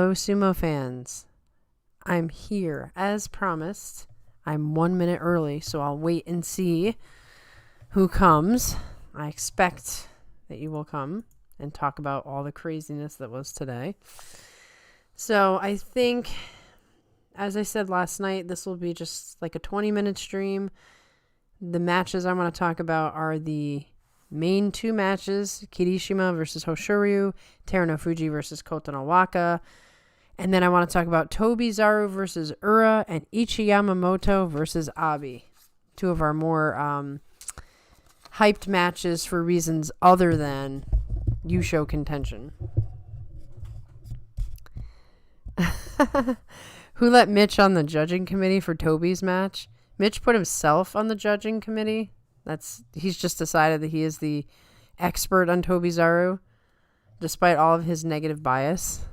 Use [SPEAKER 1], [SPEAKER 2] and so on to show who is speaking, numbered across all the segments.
[SPEAKER 1] Hello, Sumo fans. I'm here as promised. I'm 1 minute early, so I'll wait and see who comes. I expect that you will come and talk about all the craziness that was today. So I think, as I said last night, this will be just like a 20-minute stream. The matches I want to talk about are the main two matches, Kirishima versus Hoshoryu, Terunofuji versus Kotonowaka. And then I want to talk about Tobizaru versus Ura and Ichi Yamamoto versus Abi. Two of our more hyped matches for reasons other than Yusho contention. Who let Mitch on the judging committee for Toby's match? Mitch put himself on the judging committee. He's just decided that he is the expert on Tobizaru, despite all of his negative bias.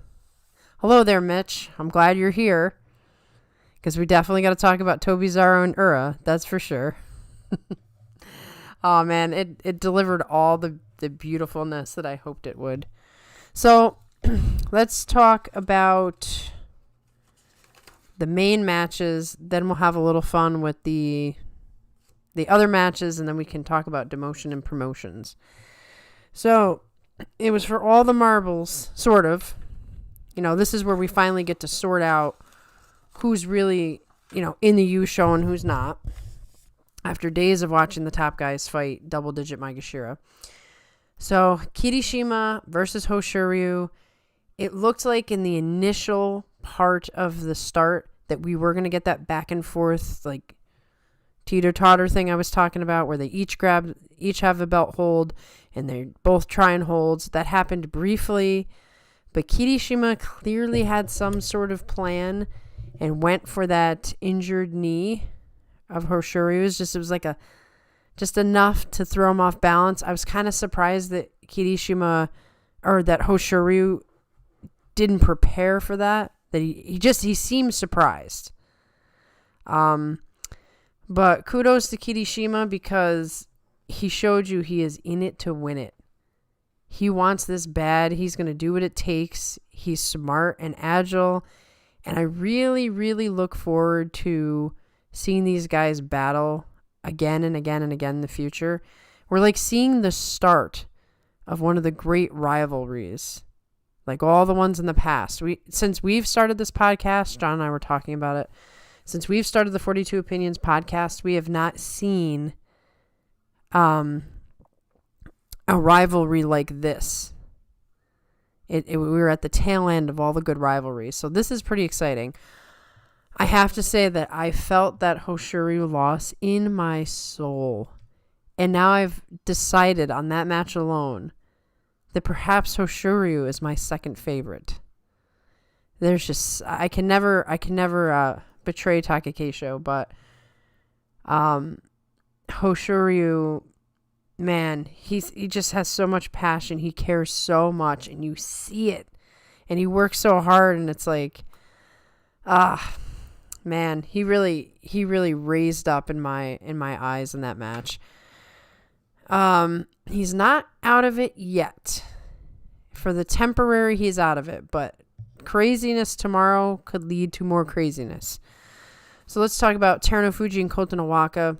[SPEAKER 1] Hello there, Mitch. I'm glad you're here, because we definitely got to talk about Tobizaru and Ura. That's for sure. Oh man, it delivered all the beautifulness that I hoped it would. So let's talk about the main matches. Then we'll have a little fun with the other matches, and then we can talk about demotion and promotions. So it was for all the marbles, sort of. This is where we finally get to sort out who's really, in the Yusho and who's not. After days of watching the top guys fight double-digit Maegashira. So Kirishima versus Hoshoryu. It looked like in the initial part of the start that we were going to get that back and forth, like, teeter-totter thing I was talking about, where they each have a belt hold and they're both trying holds. That happened briefly, but Kirishima clearly had some sort of plan and went for that injured knee of Hoshoryu. It was like just enough to throw him off balance. I was kind of surprised that that Hoshoryu didn't prepare for that. That he seemed surprised. But kudos to Kirishima, because he showed you he is in it to win it. He wants this bad. He's going to do what it takes. He's smart and agile. And I really, really look forward to seeing these guys battle again and again and again in the future. We're like seeing the start of one of the great rivalries. Like all the ones in the past. Since we've started this podcast, John and I were talking about it. Since we've started the 42 Opinions podcast, we have not seen a rivalry like this. We were at the tail end of all the good rivalries. So this is pretty exciting. I have to say that I felt that Hoshoryu loss in my soul. And now I've decided on that match alone that perhaps Hoshoryu is my second favorite. There's just, I can never betray Takakeisho, but Hoshoryu, man, he just has so much passion. He cares so much, and you see it, and he works so hard, and it's like, man, he really raised up in my eyes in that match. He's not out of it yet. For the temporary, he's out of it, but craziness tomorrow could lead to more craziness. So let's talk about Terunofuji and Kotonowaka.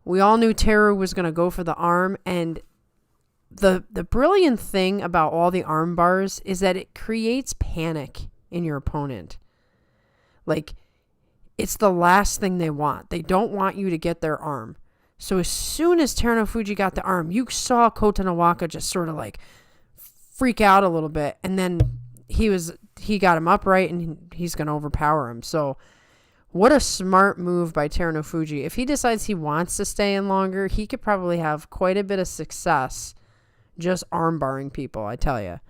[SPEAKER 1] We all knew Teru was going to go for the arm, and the brilliant thing about all the arm bars is that it creates panic in your opponent. Like, it's the last thing they want. They don't want you to get their arm. So as soon as Terunofuji got the arm, you saw Kotonowaka just sort of like freak out a little bit, and then he got him upright, and he's going to overpower him. So what a smart move by Terunofuji. If he decides he wants to stay in longer, he could probably have quite a bit of success just armbarring people, I tell you.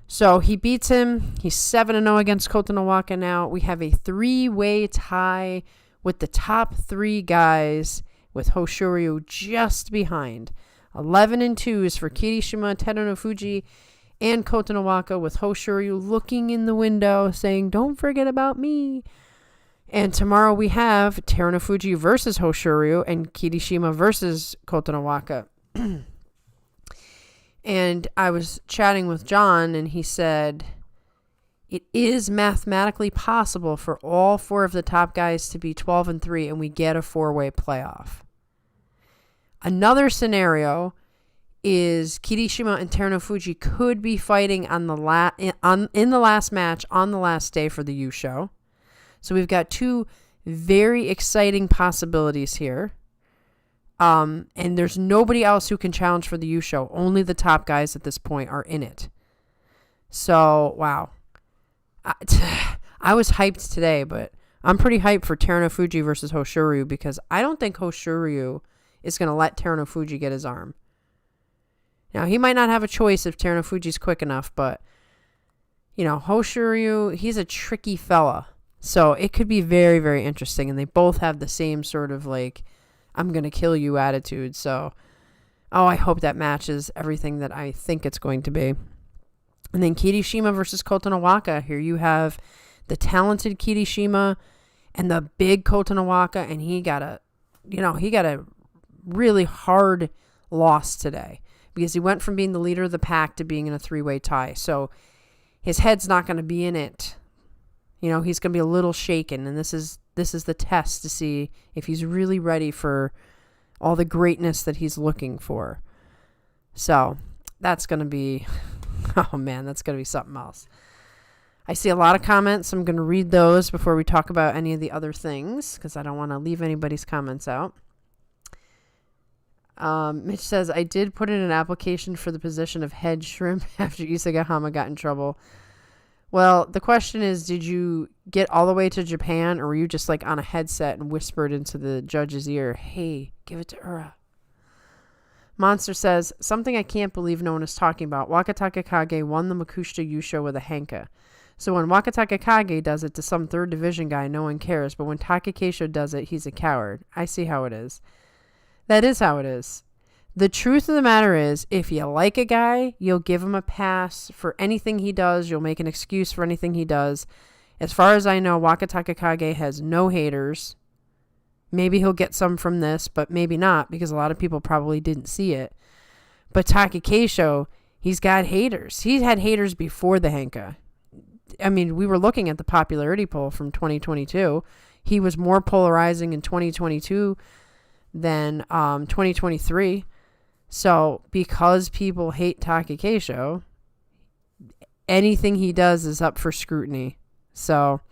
[SPEAKER 1] So he beats him. He's 7-0 against Kotonowaka now. We have a 3-way tie with the top 3 guys, with Hoshoryu just behind. 11-2 is for Kirishima, Terunofuji, and Kotonowaka, with Hoshoryu looking in the window saying, "Don't forget about me." And tomorrow we have Terunofuji versus Hoshoryu and Kirishima versus Kotonowaka. And I was chatting with John, and he said, It is mathematically possible for all 4 of the top guys to be 12-3 and we get a 4-way playoff. Another scenario is Kirishima and Terunofuji could be fighting in the last match on the last day for the U show. So we've got 2 very exciting possibilities here. And there's nobody else who can challenge for the U show. Only the top guys at this point are in it. So, wow. I was hyped today, but I'm pretty hyped for Terunofuji versus Hoshoryu because I don't think Hoshoryu is going to let Terunofuji get his arm. Now, he might not have a choice if Terunofuji's quick enough, but, Hoshoryu, he's a tricky fella. So it could be very, very interesting. And they both have the same sort of I'm going to kill you attitude. So, I hope that matches everything that I think it's going to be. And then Kirishima versus Kotonowaka. Here you have the talented Kirishima and the big Kotonowaka. And he got a really hard loss today because he went from being the leader of the pack to being in a 3-way tie. So his head's not going to be in it. He's going to be a little shaken. And this is the test to see if he's really ready for all the greatness that he's looking for. So that's going to be, oh man, that's going to be something else. I see a lot of comments. I'm going to read those before we talk about any of the other things because I don't want to leave anybody's comments out. Mitch says, I did put in an application for the position of head shrimp after Isagahama got in trouble. Well, the question is, did you get all the way to Japan or were you just on a headset and whispered into the judge's ear, hey, give it to Ura? Monster says, something I can't believe no one is talking about. Wakataka Kage won the Makushita Yusho with a Henka. So when Wakataka Kage does it to some 3rd division guy, no one cares. But when Takekeisho does it, he's a coward. I see how it is. That is how it is. The truth of the matter is, if you like a guy, you'll give him a pass for anything he does. You'll make an excuse for anything he does. As far as I know, Wakataka Kage has no haters. Maybe he'll get some from this, but maybe not, because a lot of people probably didn't see it. But Takekeisho, he's got haters. He's had haters before the Henka. I mean, we were looking at the popularity poll from 2022. He was more polarizing in 2022 than 2023. So because people hate Takekeisho, anything he does is up for scrutiny. So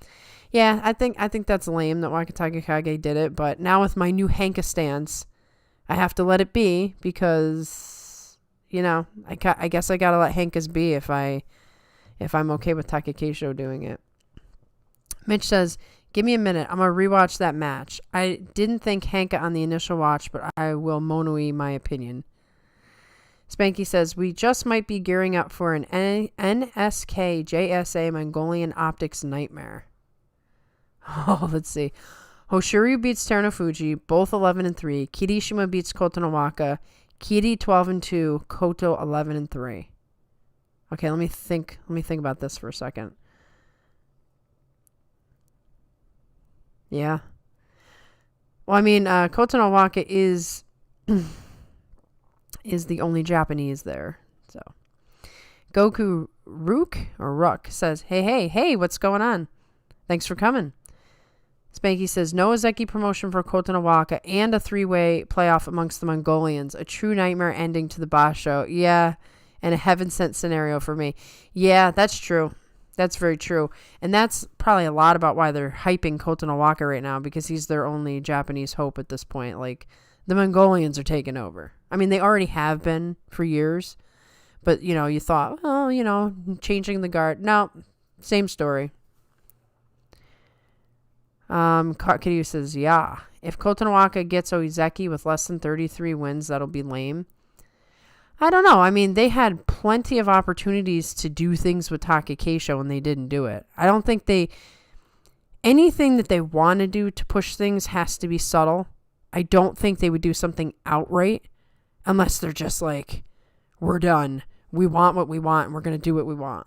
[SPEAKER 1] yeah, I think that's lame that Wakataka Kage did it, but now with my new Henka stance, I have to let it be because I guess I gotta let Henkas be if I'm okay with Takekeisho doing it. Mitch says, give me a minute. I'm going to rewatch that match. I didn't think Henka on the initial watch, but I will Monoi my opinion. Spanky says, we just might be gearing up for an NSK JSA Mongolian optics nightmare. Oh, let's see. Hoshoryu beats Terunofuji, both 11-3. Kirishima beats Kotonowaka. Kiri 12-2. Koto 11-3. Okay, let me think about this for a second. Yeah. Well, I mean, Kotonowaka is the only Japanese there. So, Goku Rook says, hey, what's going on? Thanks for coming. Spanky says, no Ozeki promotion for Kotonowaka and a 3-way playoff amongst the Mongolians. A true nightmare ending to the Basho. Yeah, and a heaven-sent scenario for me. Yeah, that's true. That's very true. And that's probably a lot about why they're hyping Kotonowaka right now, because he's their only Japanese hope at this point. The Mongolians are taking over. I mean, they already have been for years. But, you thought, changing the guard. No, same story. Kiryu says, yeah. If Kotonowaka gets Oizeki with less than 33 wins, that'll be lame. I don't know. I mean, they had plenty of opportunities to do things with Takekeisho and they didn't do it. I don't think anything that they want to do to push things has to be subtle. I don't think they would do something outright unless they're just we're done. We want what we want and we're going to do what we want.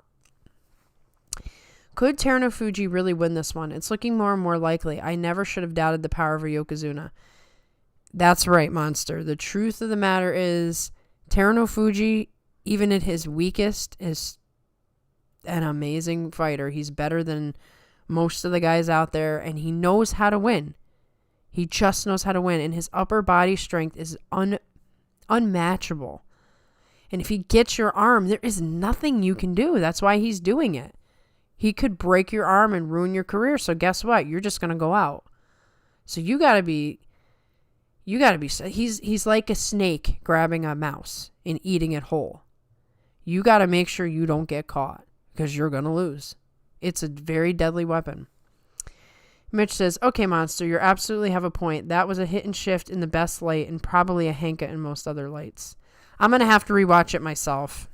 [SPEAKER 1] Could Terunofuji really win this one? It's looking more and more likely. I never should have doubted the power of a Yokozuna. That's right, Monster. The truth of the matter is, Terunofuji, even at his weakest, is an amazing fighter. He's better than most of the guys out there, and he knows how to win. He just knows how to win, and his upper body strength is unmatchable. And if he gets your arm, there is nothing you can do. That's why he's doing it. He could break your arm and ruin your career. So guess what? You're just going to go out. So you got to be, he's like a snake grabbing a mouse and eating it whole. You got to make sure you don't get caught because you're going to lose. It's a very deadly weapon. Mitch says, okay, Monster, you absolutely have a point. That was a hit and shift in the best light and probably a Henka in most other lights. I'm going to have to rewatch it myself.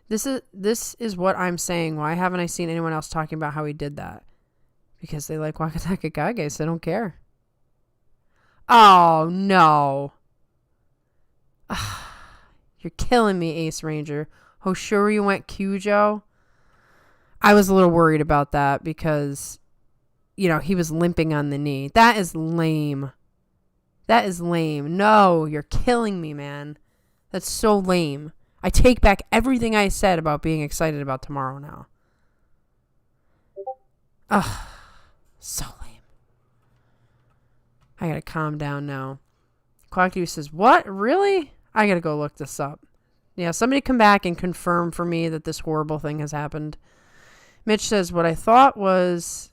[SPEAKER 1] This is what I'm saying. Why haven't I seen anyone else talking about how he did that? Because they like Wakataka Kage, so they don't care. Oh, no. You're killing me, Ace Ranger. Hoshoryu went Kyujo. I was a little worried about that because, he was limping on the knee. That is lame. That is lame. No, you're killing me, man. That's so lame. I take back everything I said about being excited about tomorrow now. Ugh. So lame. I gotta calm down now. Quackdew says, what? Really? I gotta go look this up. Yeah, somebody come back and confirm for me that this horrible thing has happened. Mitch says, what I thought was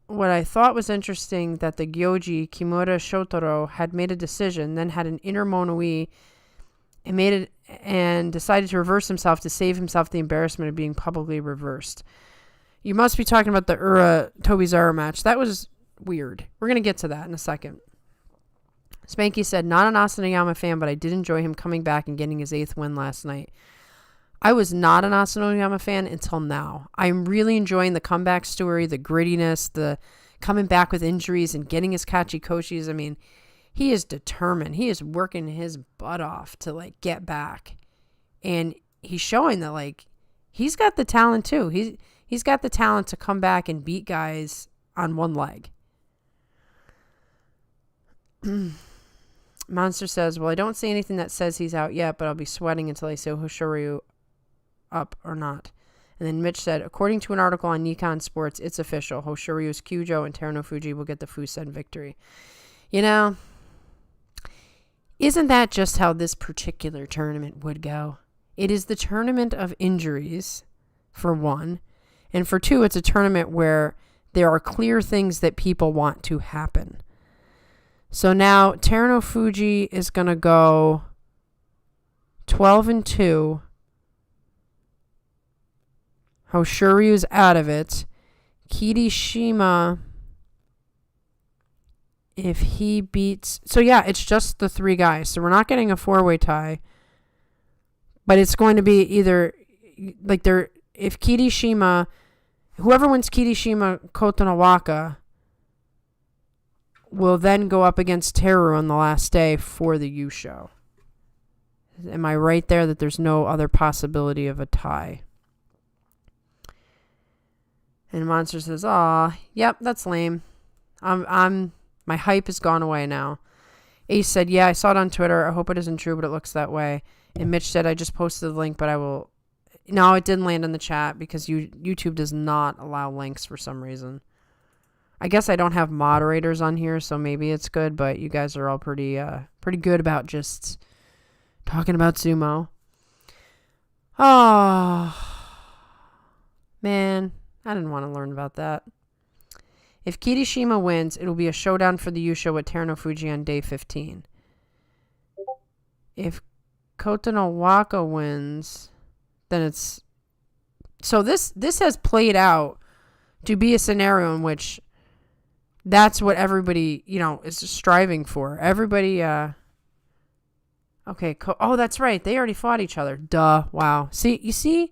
[SPEAKER 1] interesting that the Gyoji Kimura Shotaro had made a decision, then had an inner Monoi and decided to reverse himself to save himself the embarrassment of being publicly reversed. You must be talking about the Ura Tobizaro match. That was weird. We're going to get to that in a second. Spanky said, not an Asanoyama fan, but I did enjoy him coming back and getting his 8th win last night. I was not an Asanoyama fan until now. I'm really enjoying the comeback story, the grittiness, the coming back with injuries and getting his Kachikoshis. I mean, he is determined. He is working his butt off to, get back. And he's showing that, he's got the talent, too. He's got the talent to come back and beat guys on one leg. Monster says, well, I don't see anything that says he's out yet, but I'll be sweating until I see Hoshoryu up or not. And then Mitch said, according to an article on Nikon Sports, it's official. Hoshoryu's Kyujo and Terunofuji will get the Fusen victory. Isn't that just how this particular tournament would go? It is the tournament of injuries, for one. And for two, it's a tournament where there are clear things that people want to happen. So now Terunofuji is going to go 12-2. Hoshoryu's out of it. Kirishima, if he beats... So yeah, it's just the 3 guys. So we're not getting a 4-way tie. But it's going to be either... If Kirishima... Whoever wins Kirishima Kotonowaka will then go up against Teru on the last day for the Yusho. Am I right there that there's no other possibility of a tie? And Monster says, aw, yep, that's lame. My hype has gone away now. Ace said, yeah, I saw it on Twitter. I hope it isn't true, but it looks that way. And Mitch said, I just posted the link, but I will... No, it didn't land in the chat because YouTube does not allow links for some reason. I guess I don't have moderators on here, so maybe it's good, but you guys are all pretty good about just talking about sumo. Oh, man, I didn't want to learn about that. If Kirishima wins, it will be a showdown for the Yusho with Terunofuji on day 15. If Kotonowaka wins, then it's... So this has played out to be a scenario in which that's what everybody, is striving for. Everybody, okay, that's right. They already fought each other. Duh. Wow. You see?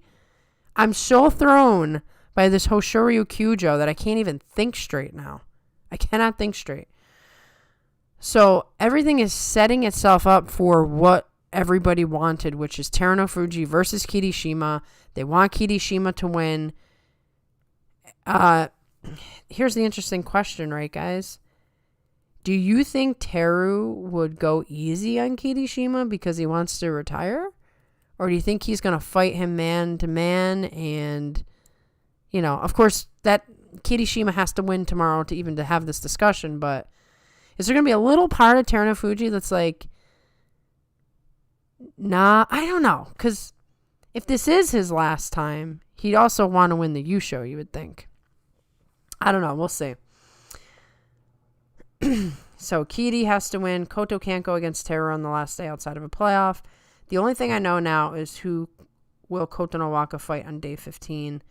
[SPEAKER 1] I'm so thrown by this Hoshoryu Kyujo that I can't even think straight now. I cannot think straight. So everything is setting itself up for what everybody wanted, which is Terunofuji versus Kirishima. They want Kirishima to win. Here's the interesting question, right, guys? Do you think Teru would go easy on Kirishima because he wants to retire? Or do you think he's going to fight him man to man? And, of course, that Kirishima has to win tomorrow to have this discussion. But is there going to be a little part of Terunofuji that's like, nah, I don't know. Because if this is his last time, he'd also want to win the Yusho, you would think. I don't know. We'll see. So Kiri has to win. Koto can't go against Teru on the last day outside of a playoff. The only thing I know now is who will Kotonowaka fight on day 15.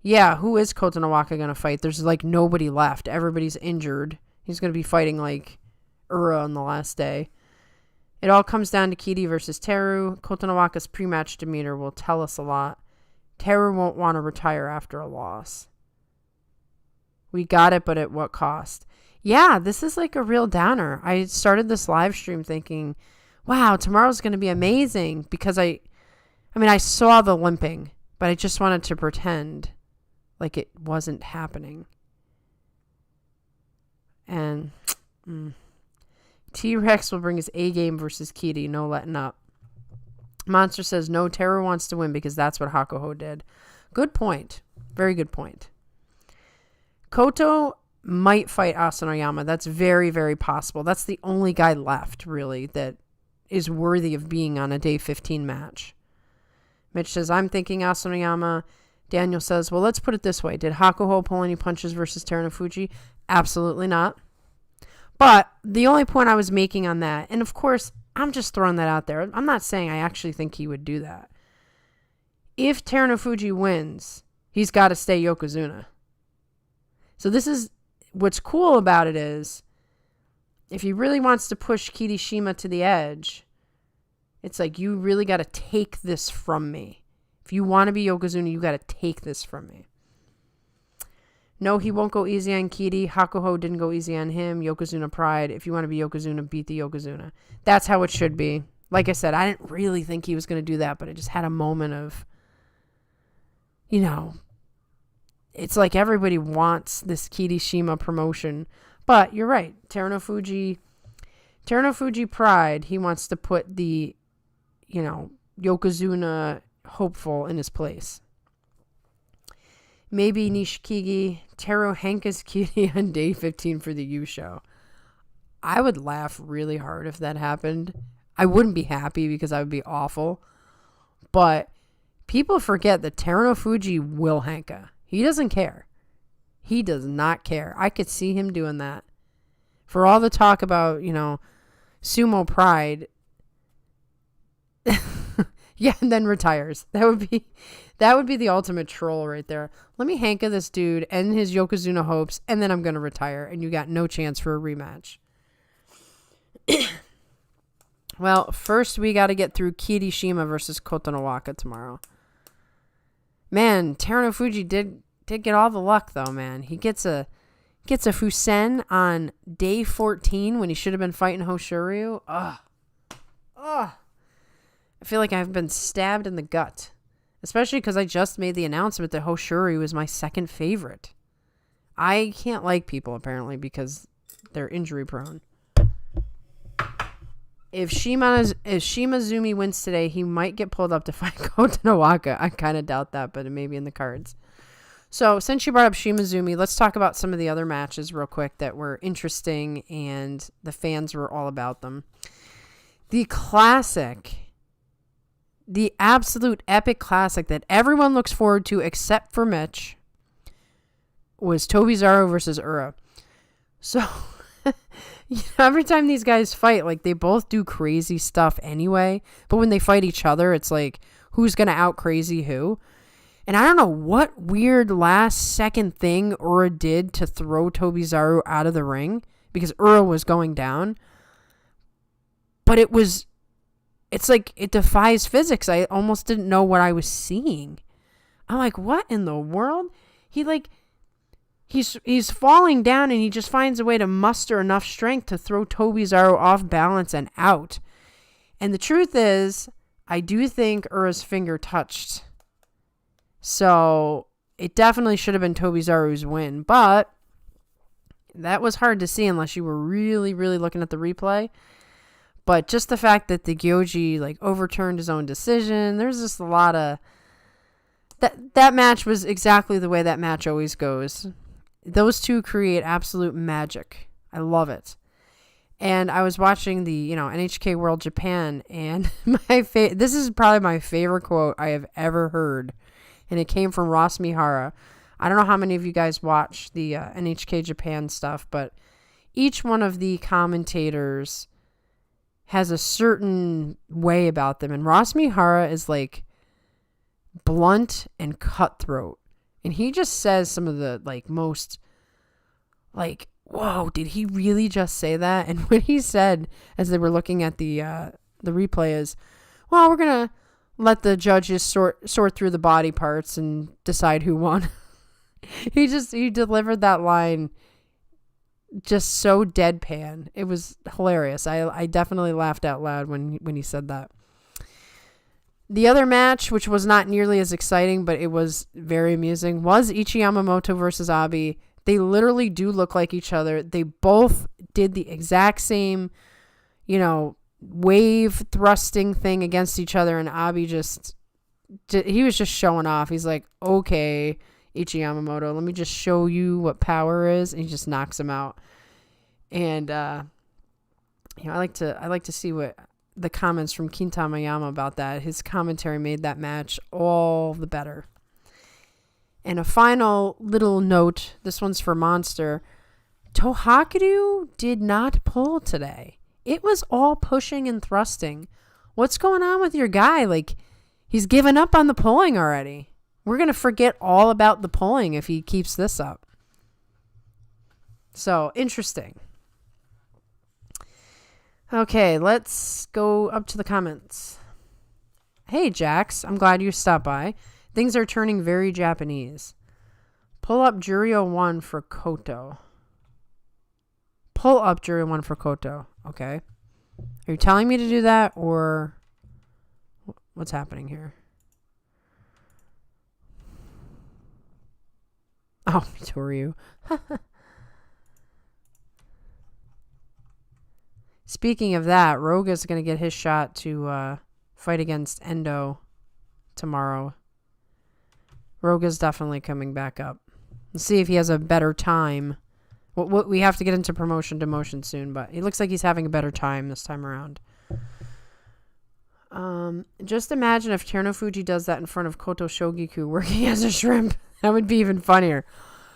[SPEAKER 1] Yeah, who is Kotonowaka going to fight? There's like nobody left. Everybody's injured. He's going to be fighting like Ura on the last day. It all comes down to Kiri versus Teru. Kotonowaka's pre-match demeanor will tell us a lot. Teru won't want to retire after a loss. We got it, but at what cost? Yeah, this is like a real downer. I started this live stream thinking, wow, tomorrow's going to be amazing, because I saw the limping, but I just wanted to pretend like it wasn't happening. And T-Rex will bring his A game versus Kiri, no letting up. Monster says no, Teru wants to win because that's what Hakuho did. Good point. Very good point. Koto might fight Asanoyama. That's very, very possible. That's the only guy left, really, that is worthy of being on a day 15 match. Mitch says, I'm thinking Asanoyama. Daniel says, well, let's put it this way. Did Hakuho pull any punches versus Terunofuji? Absolutely not. But the only point I was making on that, and of course, I'm just throwing that out there. I'm not saying I actually think he would do that. If Terunofuji wins, he's got to stay Yokozuna. So this is, what's cool about it is, if he really wants to push Kirishima to the edge, it's like, you really got to take this from me. If you want to be Yokozuna, you got to take this from me. No, he won't go easy on Kiri. Hakuho didn't go easy on him. Yokozuna pride. If you want to be Yokozuna, beat the Yokozuna. That's how it should be. Like I said, I didn't really think he was going to do that, but I just had a moment of, it's like everybody wants this Kirishima promotion. But you're right. Terunofuji pride, he wants to put the, Yokozuna hopeful in his place. Maybe Nishikigi, Teru Henka's Kiri on day 15 for the U show. I would laugh really hard if that happened. I wouldn't be happy because I would be awful. But people forget that Terunofuji will Henka. He doesn't care. He does not care. I could see him doing that. For all the talk about, sumo pride. Yeah, and then retires. That would be the ultimate troll right there. Let me Henka this dude and his Yokozuna hopes, and then I'm going to retire, and you got no chance for a rematch. Well, first we got to get through Kirishima versus Kotonowaka tomorrow. Man, Terunofuji did get all the luck, though, man. He gets a Fusen on day 14 when he should have been fighting Hoshoryu. Ugh. I feel like I've been stabbed in the gut. Especially because I just made the announcement that Hoshoryu was my second favorite. I can't like people, apparently, because they're injury prone. If Shimazumi wins today, he might get pulled up to fight Kotonowaka. I kind of doubt that, but it may be in the cards. So, since you brought up Shimazumi, let's talk about some of the other matches real quick that were interesting and the fans were all about them. The classic, the absolute epic classic that everyone looks forward to except for Mitch was Tobizaru versus Ura. So, every time these guys fight, like, they both do crazy stuff anyway. But when they fight each other, it's like, who's going to out crazy who? And I don't know what weird last second thing Ura did to throw Tobizaru out of the ring, because Ura was going down. But it's like, it defies physics. I almost didn't know what I was seeing. I'm like, what in the world? He's falling down, and he just finds a way to muster enough strength to throw Tobizaru off balance and out. And the truth is, I do think Ura's finger touched. So it definitely should have been Tobizaru's win. But that was hard to see unless you were really, really looking at the replay. But just the fact that the Gyoji like overturned his own decision, there's just a lot of that match was exactly the way that match always goes. Those two create absolute magic. I love it. And I was watching the, NHK World Japan, and this is probably my favorite quote I have ever heard, and it came from Ross Mihara. I don't know how many of you guys watch the NHK Japan stuff, but each one of the commentators has a certain way about them, and Ross Mihara is like blunt and cutthroat, and he just says some of the like most like, whoa, did he really just say that? And what he said as they were looking at the replay is, well, we're gonna let the judges sort through the body parts and decide who won. He delivered that line just so deadpan. It was hilarious. I definitely laughed out loud when he said that. The other match, which was not nearly as exciting, but it was very amusing, was Ichi Yamamoto versus Abi. They literally do look like each other. They both did the exact same, wave thrusting thing against each other, and Abi he was just showing off. He's like, okay, Ichi Yamamoto, let me just show you what power is, and he just knocks him out. And I like to see what the comments from Kintama Yama about that. His commentary made that match all the better. And a final little note, this one's for Monster. Tohakuryu did not pull today. It was all pushing and thrusting. What's going on with your guy? Like, he's given up on the pulling already. We're going to forget all about the pulling if he keeps this up. So, interesting. Okay, let's go up to the comments. Hey, Jax, I'm glad you stopped by. Things are turning very Japanese. Pull up Juryo 1 for Koto. Pull up Juryo 1 for Koto. Okay. Are you telling me to do that, or what's happening here? Oh, Toru. Speaking of that, Roga's going to get his shot to fight against Endo tomorrow. Roga's definitely coming back up. Let's see if he has a better time. We have to get into promotion demotion soon, but it looks like he's having a better time this time around. Just imagine if Terunofuji does that in front of Koto Shogiku working as a shrimp. That would be even funnier.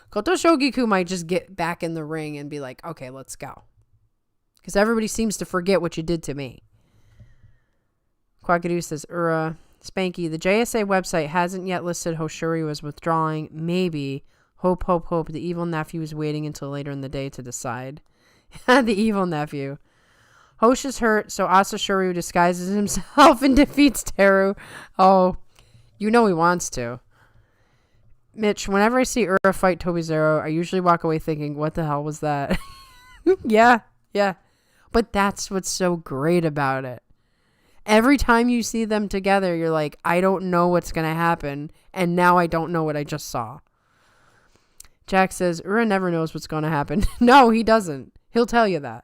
[SPEAKER 1] Koto Shogiku might just get back in the ring and be like, okay, let's go. Because everybody seems to forget what you did to me. Quackadoo says, Spanky, the JSA website hasn't yet listed Hoshoryu as withdrawing. Maybe. Hope. The evil nephew is waiting until later in the day to decide. The evil nephew. Hosh is hurt, so Asashoryu disguises himself and defeats Teru. Oh, you know he wants to. Mitch, whenever I see Ura fight Tobizero, I usually walk away thinking, what the hell was that? Yeah. But that's what's so great about it. Every time you see them together, you're like, I don't know what's going to happen, and now I don't know what I just saw. Jack says, Ura never knows what's going to happen. No, he doesn't. He'll tell you that.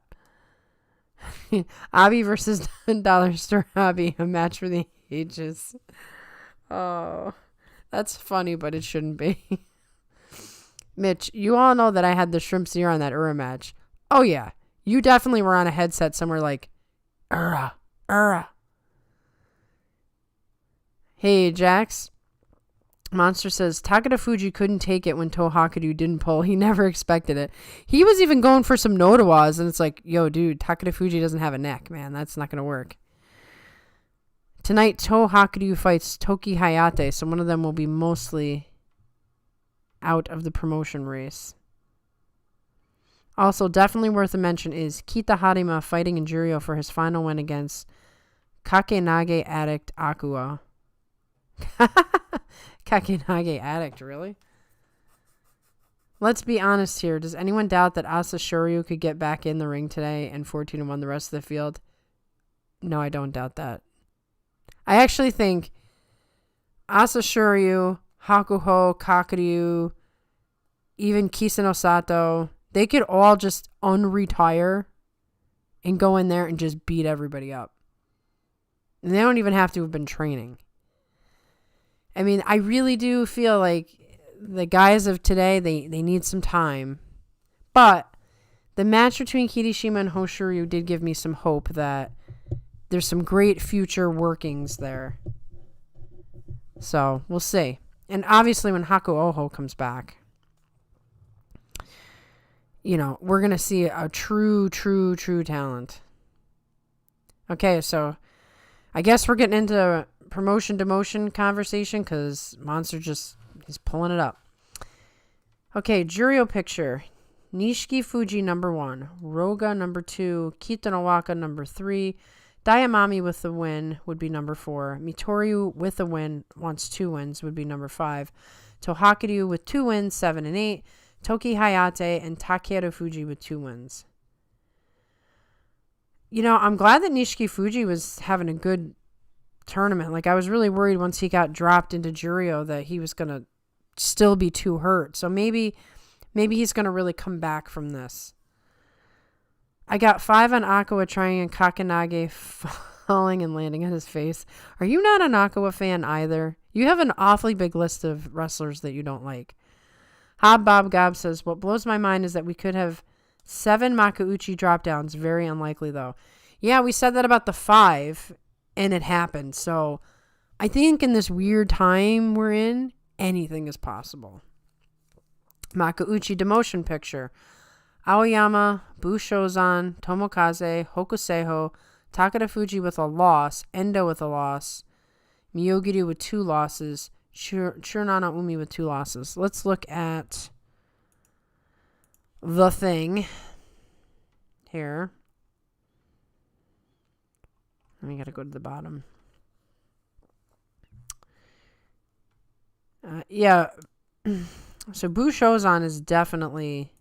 [SPEAKER 1] Abi versus Dollar Store Abi, a match for the ages. Oh, that's funny, but it shouldn't be. Mitch, you all know that I had the shrimp's ear on that Ura match. Oh, yeah. You definitely were on a headset somewhere like, Ura. Hey, Jax. Monster says, Terunofuji couldn't take it when Tohakuryu didn't pull. He never expected it. He was even going for some Nodawas, and it's like, yo, dude, Terunofuji doesn't have a neck, man. That's not going to work. Tonight, Tohakuryu fights Toki Hayate, so one of them will be mostly out of the promotion race. Also, definitely worth a mention is Kita Harima fighting in Juryo for his final win against Kakenage addict Akua. Kakenage addict, really? Let's be honest here. Does anyone doubt that Asashoryu could get back in the ring today and 14-1 the rest of the field? No, I don't doubt that. I actually think Asashoryu, Hakuho, Kakuryu, even Kisano Sato, they could all just unretire and go in there and just beat everybody up. And they don't even have to have been training. I mean, I really do feel like the guys of today, they need some time. But the match between Kirishima and Hoshoryu did give me some hope that there's some great future workings there. So, we'll see. And obviously when Haku Oho comes back, you know, we're going to see a true talent. Okay, so I guess we're getting into promotion demotion conversation because Monster he's pulling it up. Okay, Juryo picture. Nishiki Fuji number 1, Roga number 2, Kotonowaka number 3, Dayamami with the win would be number 4, Mitoryu with the win, wants 2 wins, would be number 5, Tohakuryu with 2 wins, 7 and 8, Toki Hayate and Takeru Fuji with 2 wins. You know, I'm glad that Nishiki Fuji was having a good tournament. Like, I was really worried once he got dropped into Juryo that he was going to still be too hurt. So maybe he's going to really come back from this. I got 5 on Aqua trying and Kakanage falling and landing on his face. Are you not an Aqua fan either? You have an awfully big list of wrestlers that you don't like. Hob Bob Gob says, what blows my mind is that we could have 7 Makuuchi drop downs. Very unlikely though. Yeah, we said that about the 5 and it happened. So I think in this weird time we're in, anything is possible. Makuuchi demotion picture. Aoyama, Bushozan, Tomokaze, Hokuseiho, Takeda Fuji with a loss, Endo with a loss, Miyogiri with 2 losses, Churnana Umi with 2 losses. Let's look at the thing here. We gotta go to the bottom. Yeah. So Bushozan is definitely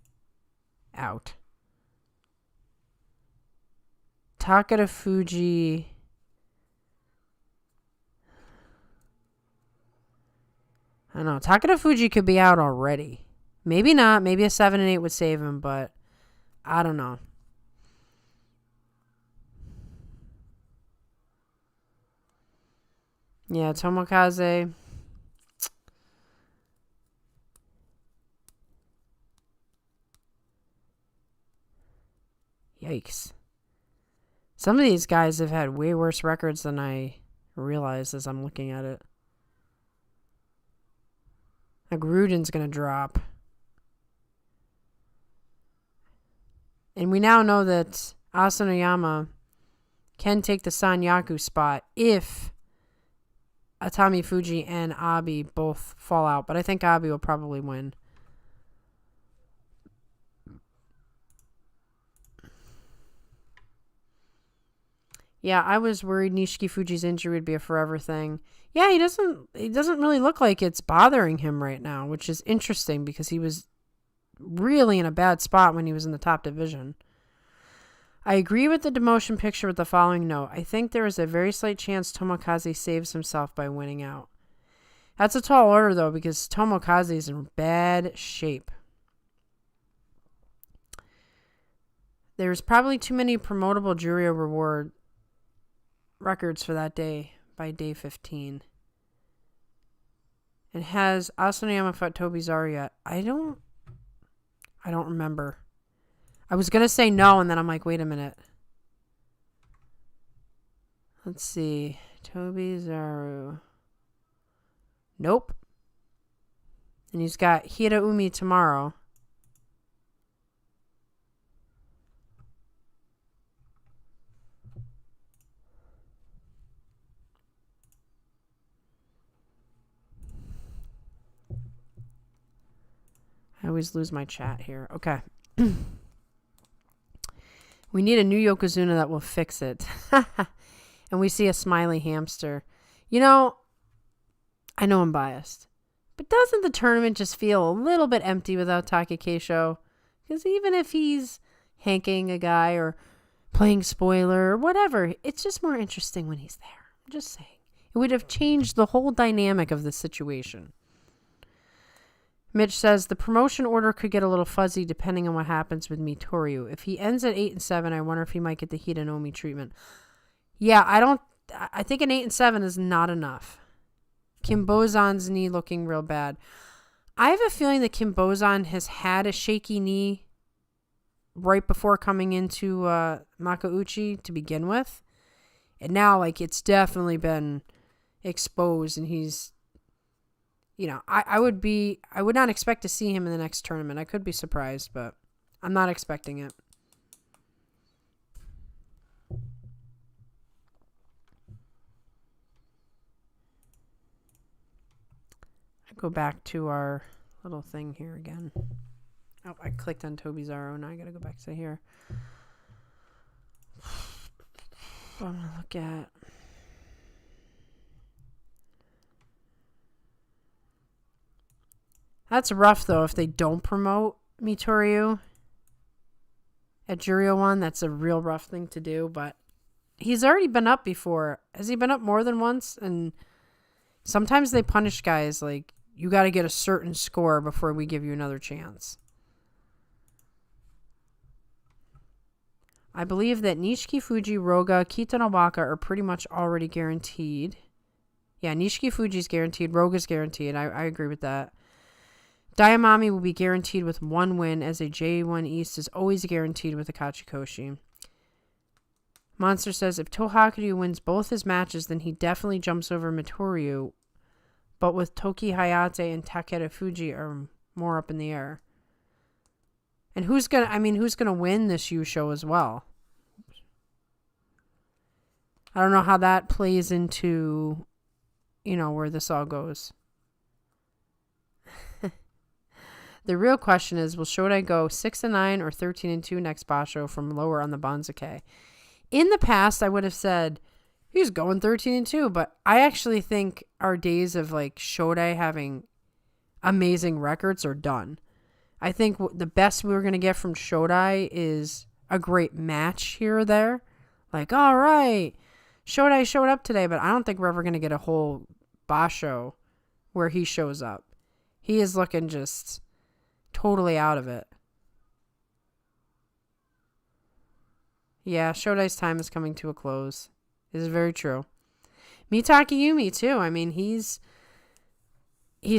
[SPEAKER 1] out. Takeda Fuji. I don't know. Takeda Fuji could be out already. Maybe not. Maybe a 7 and 8 would save him, but I don't know. Yeah, Tomokaze. Yikes. Some of these guys have had way worse records than I realized as I'm looking at it. Like Rudin's going to drop. And we now know that Asanoyama can take the Sanyaku spot if Atami Fuji and Abi both fall out. But I think Abi will probably win. Yeah, I was worried Nishiki Fuji's injury would be a forever thing. Yeah, he doesn't really look like it's bothering him right now, which is interesting because he was really in a bad spot when he was in the top division. I agree with the demotion picture with the following note. I think there is a very slight chance Tomokaze saves himself by winning out. That's a tall order, though, because Tomokaze is in bad shape. There's probably too many promotable Juryo reward records for that day by day 15. And has Asanoyama fought Tobizaru yet? I don't remember. I was going to say no, and then I'm like, wait a minute. Let's see. Tobizaru. Nope. And he's got Hiraumi tomorrow. I always lose my chat here. Okay. We need a new Yokozuna that will fix it. And we see a smiley hamster. You know, I know I'm biased. But doesn't the tournament just feel a little bit empty without Takekeisho? Because even if he's hanking a guy or playing spoiler or whatever, it's just more interesting when he's there. I'm just saying. It would have changed the whole dynamic of the situation. Mitch says the promotion order could get a little fuzzy depending on what happens with Mitoryu. If he ends at 8-7, I wonder if he might get the Hidanomi treatment. Yeah, I think an 8-7 is not enough. Kimbozan's knee looking real bad. I have a feeling that Kimbozan has had a shaky knee right before coming into Makauchi to begin with. And now, like, it's definitely been exposed, and he's, you know, I would not expect to see him in the next tournament. I could be surprised, but I'm not expecting it. I go back to our little thing here again. Oh, I clicked on Tobizaro. Now I gotta go back to here. I'm gonna look at. That's rough though if they don't promote Mitoryu at Juryo 1. That's a real rough thing to do, but he's already been up before. Has he been up more than once? And sometimes they punish guys like, you got to get a certain score before we give you another chance. I believe that Nishiki Fuji, Roga, Kotonowaka are pretty much already guaranteed. Yeah, Nishiki Fuji's guaranteed. Roga's guaranteed. I agree with that. Daiamami will be guaranteed with one win, as a J1 East is always guaranteed with a Kachikoshi. Monster says if Tohakuryu wins both his matches, then he definitely jumps over Mitoryu. But with Toki Hayate and Takeda Fuji are more up in the air. And who's gonna win this Yusho as well? I don't know how that plays into, you know, where this all goes. The real question is, will Shodai go 6-9 or 13-2 next Basho from lower on the Banzuke? In the past, I would have said he's going 13-2, but I actually think our days of like Shodai having amazing records are done. I think the best we're going to get from Shodai is a great match here or there. Like, all right, Shodai showed up today, but I don't think we're ever going to get a whole Basho where he shows up. He is looking just totally out of it. Yeah, Shodai's time is coming to a close. This is very true. Mitake Yumi, too. I mean, he's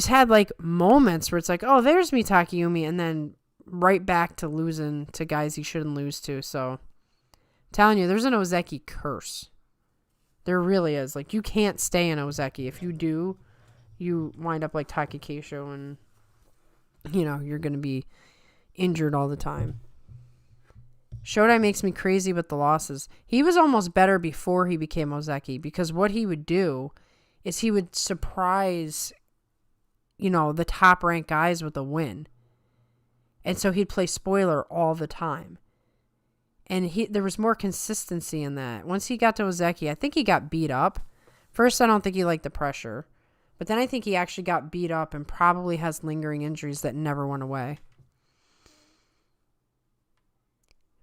[SPEAKER 1] had like moments where it's like, oh, there's Mitake Yumi, and then right back to losing to guys he shouldn't lose to. So, I'm telling you, there's an Ozeki curse. There really is. Like, you can't stay in Ozeki. If you do, you wind up like Takekeisho, and, you know, you're going to be injured all the time. Shodai makes me crazy with the losses. He was almost better before he became Ozeki, because what he would do is he would surprise, you know, the top ranked guys with a win. And so he'd play spoiler all the time. And there was more consistency in that. Once he got to Ozeki, I think he got beat up. First, I don't think he liked the pressure. But then I think he actually got beat up and probably has lingering injuries that never went away.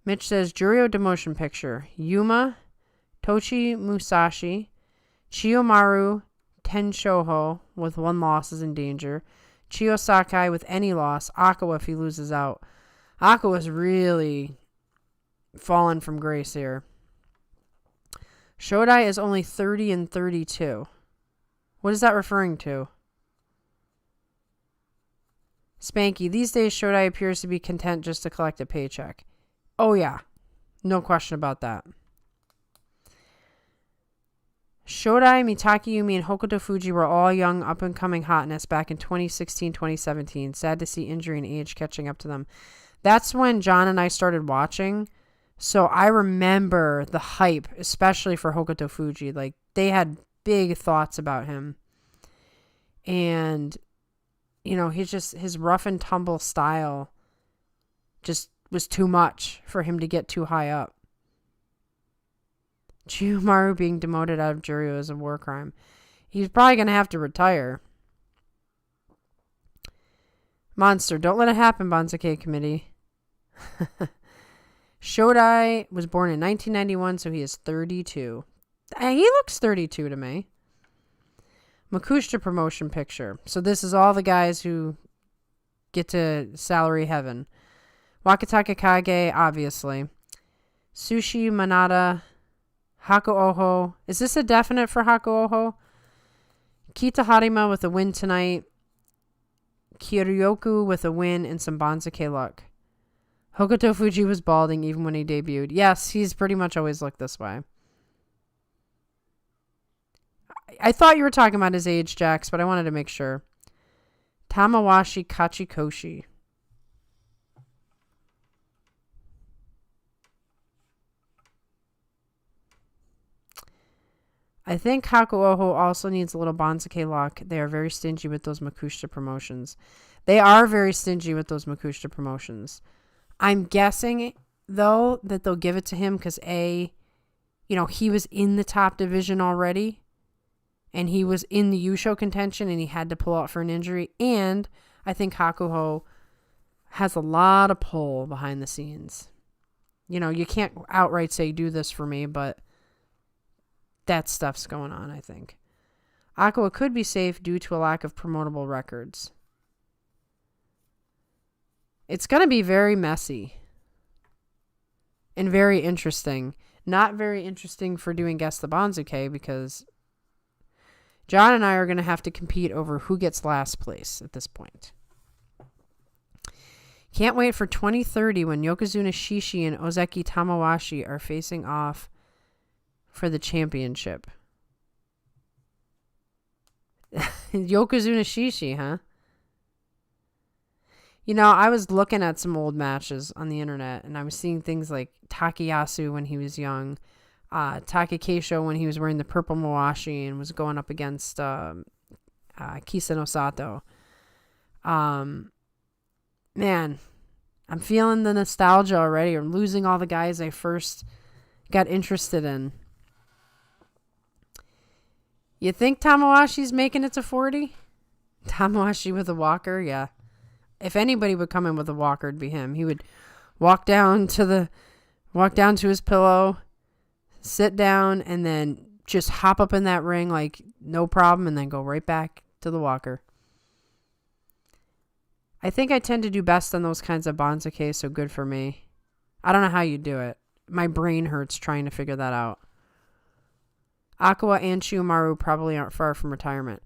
[SPEAKER 1] Mitch says, Juryo demotion picture. Yuma, Tochi Musashi, Chiyomaru Tenshoho with one loss is in danger. Chiyo Sakai with any loss. Akawa if he loses out. Akawa's really fallen from grace here. Shodai is only 30-32. What is that referring to? Spanky, these days Shodai appears to be content just to collect a paycheck. Oh yeah, no question about that. Shodai, Mitake Yumi, and Hokuto Fuji were all young, up-and-coming hotness back in 2016-2017. Sad to see injury and age catching up to them. That's when John and I started watching, so I remember the hype, especially for Hokuto Fuji. Like, they had big thoughts about him. And, you know, his rough and tumble style just was too much for him to get too high up. Chiyomaru being demoted out of Juryo is a war crime. He's probably going to have to retire. Monster, don't let it happen, Banzuke Committee. Shodai was born in 1991, so he is 32. He looks 32 to me. Makushita promotion picture. So this is all the guys who get to salary heaven. Wakataka Kage, obviously. Sushi Manada. Haku Oho. Is this a definite for Haku Oho? Kita Harima with a win tonight. Kiryoku with a win and some Banzuke luck. Hokuto Fuji was balding even when he debuted. Yes, he's pretty much always looked this way. I thought you were talking about his age, Jax, but I wanted to make sure. Tamawashi Kachikoshi. I think Haku Oho also needs a little Banzuke luck. They are very stingy with those Makushita promotions. They are very stingy with those Makushita promotions. I'm guessing, though, that they'll give it to him because, he was in the top division already. And he was in the Yusho contention and he had to pull out for an injury. And I think Hakuho has a lot of pull behind the scenes. You can't outright say do this for me, but that stuff's going on, I think. Aqua could be safe due to a lack of promotable records. It's going to be very messy and very interesting. Not very interesting for doing Guess the Banzuke because John and I are going to have to compete over who gets last place at this point. Can't wait for 2030 when Yokozuna Shishi and Ozeki Tamawashi are facing off for the championship. Yokozuna Shishi, huh? I was looking at some old matches on the internet and I was seeing things like Takayasu when he was young, Takakeisho when he was wearing the purple Mawashi and was going up against Kisano Sato. Man, I'm feeling the nostalgia already. I'm losing all the guys I first got interested in. You think Tamawashi's making it to 40? Tamawashi with a walker? Yeah. If anybody would come in with a walker, it'd be him. He would walk down to his pillow, sit down, and then just hop up in that ring like no problem, and then go right back to the walker. I think I tend to do best on those kinds of Banzuke, so good for me. I don't know how you do it. My brain hurts trying to figure that out. Aqua and Chiyomaru probably aren't far from retirement.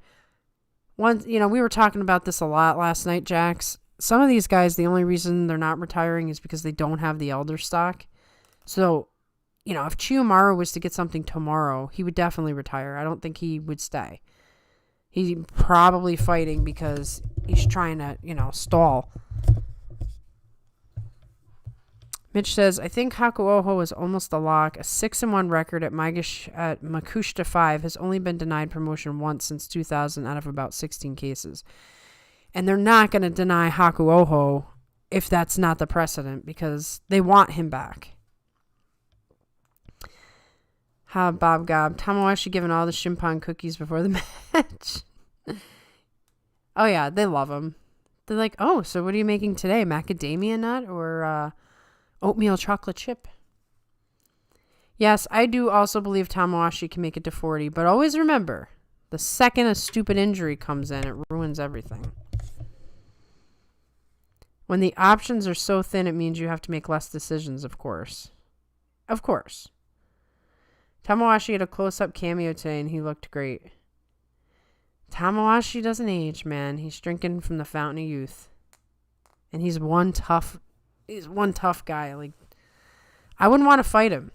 [SPEAKER 1] We were talking about this a lot last night, Jax. Some of these guys, the only reason they're not retiring is because they don't have the elder stock. So, if Chiyomaru was to get something tomorrow, he would definitely retire. I don't think he would stay. He's probably fighting because he's trying to, stall. Mitch says, I think Haku Oho is almost a lock. A 6-1 record at Makushita 5 has only been denied promotion once since 2000 out of about 16 cases. And they're not going to deny Haku Oho if that's not the precedent because they want him back. Bob Gob. Tamawashi giving all the Shimpan cookies before the match. Oh, yeah, they love him. They're like, oh, so what are you making today? Macadamia nut or oatmeal chocolate chip? Yes, I do also believe Tamawashi can make it to 40, but always remember, the second a stupid injury comes in, it ruins everything. When the options are so thin, it means you have to make less decisions, of course. Of course. Tamawashi had a close-up cameo today, and he looked great. Tamawashi doesn't age, man. He's drinking from the fountain of youth. And he's one tough guy. Like, I wouldn't want to fight him.